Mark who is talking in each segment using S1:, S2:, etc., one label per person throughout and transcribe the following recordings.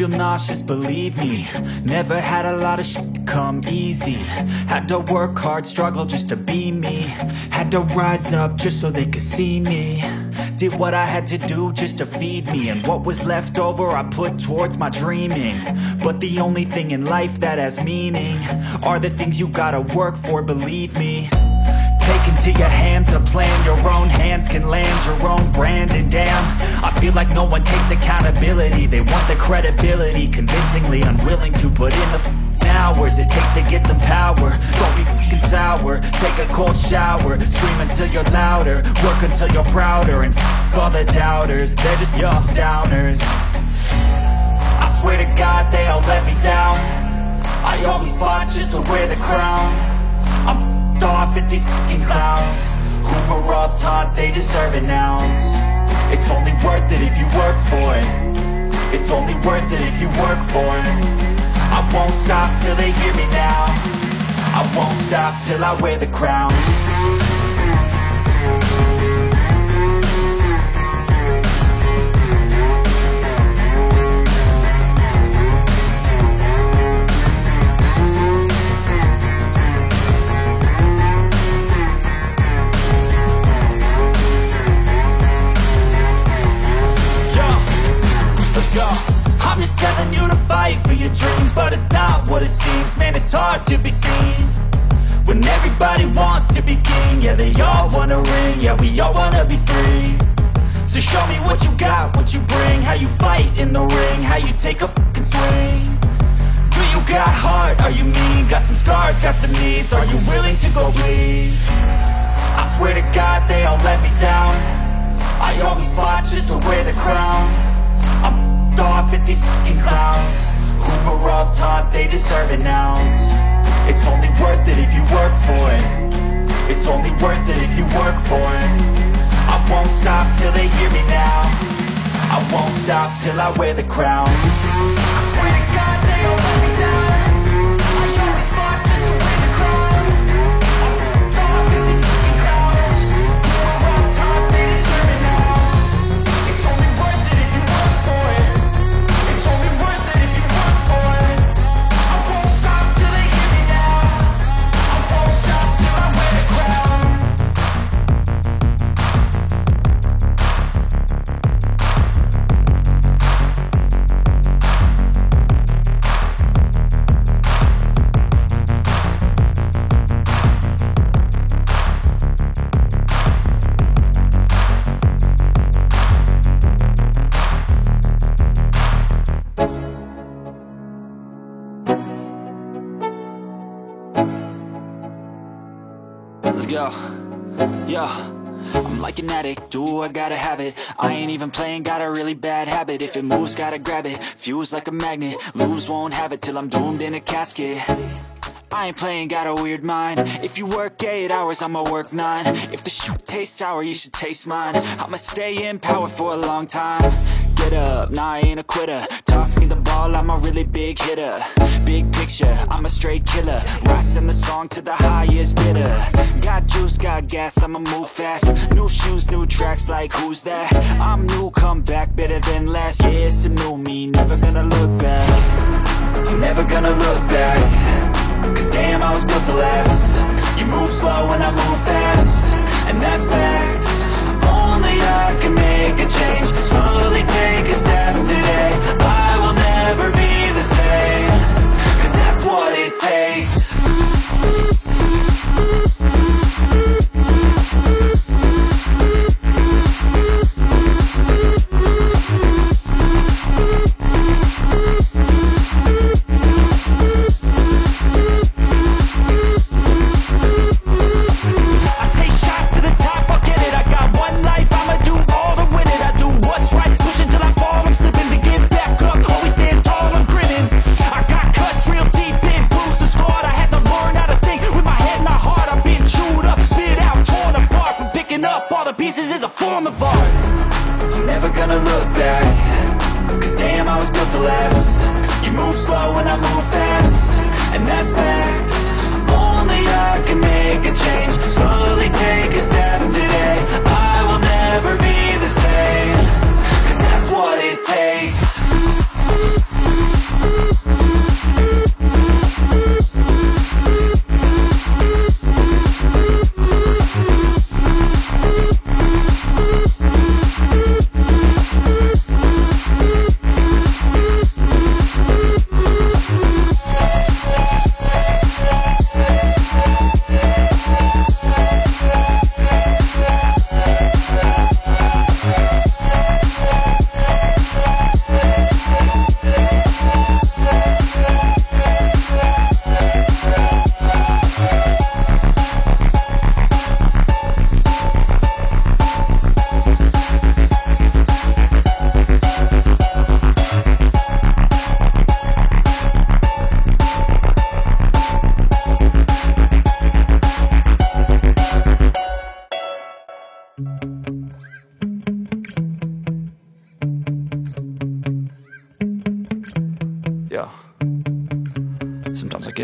S1: feel nauseous, believe me. Never had a lot of shit come easy. Had to work hard, struggle just to be me. Had to rise up just so they could see me. Did what I had to do just to feed me, and what was left over I put towards my dreaming. But the only thing in life that has meaning are the things you gotta work for, believe me. Take into your hands a plan, your own hands can land your own brand. And damn, I feel like no one takes accountability. They want the credibility, convincingly unwilling to put in the hours it takes to get some power. Don't be f***ing sour, take a cold shower. Scream until you're louder, work until you're prouder. And f*** all the doubters, they're just your downers. I swear to God they all let me down. I always fought just to wear the crown. I'm off at these fucking clowns who were all taught they deserve an ounce. It's only worth it if you work for it. It's only worth it if you work for it. I won't stop till they hear me now. I won't stop till I wear the crown. I'm just telling you to fight for your dreams, but it's not what it seems. Man, it's hard to be seen when everybody wants to be king. Yeah, they all wanna ring, yeah, we all wanna be free. So show me what you got, what you bring, how you fight in the ring, how you take a fucking swing. Do you got heart, are you mean? Got some scars, got some needs, are you willing to go bleed? I swear to God they all let me down. I always fought just to wear the crown. I'm off at these fucking clowns who were all taught they deserve an ounce. It's only worth it if you work for it. It's only worth it if you work for it. I won't stop till they hear me now. I won't stop till I wear the crown. I swear to God they all let me down. I always fought just to wear the crown. I'm off at these fucking clowns who were all taught they deserve an ounce. It's only worth it if you work for it. Let's go, yo. I'm like an addict, do I gotta have it. I ain't even playing, got a really bad habit. If it moves, gotta grab it, fuse like a magnet. Lose, won't have it till I'm doomed in a casket. I ain't playing, got a weird mind. If you work 8 hours, I'ma work 9. If the shit tastes sour, you should taste mine. I'ma stay in power for a long time. Get up, nah, I ain't a quitter. Toss me the ball, I'm a really big hitter. Big picture, I'm a straight killer. Rising the song to the highest bidder. Got juice, got gas, I'ma move fast. New shoes, new tracks, like who's that? I'm new, come back, better than last. Yeah, it's a new me, never gonna look back. I'm never gonna look back. Cause damn, I was built to last. You move slow and I move fast, and that's facts. Only I can make a change. Slowly take a step today. I will never be the same. Cause that's what it takes.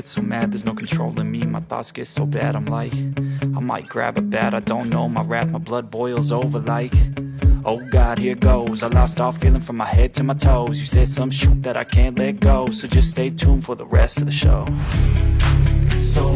S1: get so mad, there's no controlling me. My thoughts get so bad, I'm like, I might grab a bat, I don't know. My wrath, my blood boils over like, oh God, here goes. I lost all feeling from my head to my toes. You said some shit that I can't let go, so just stay tuned for the rest of the show. So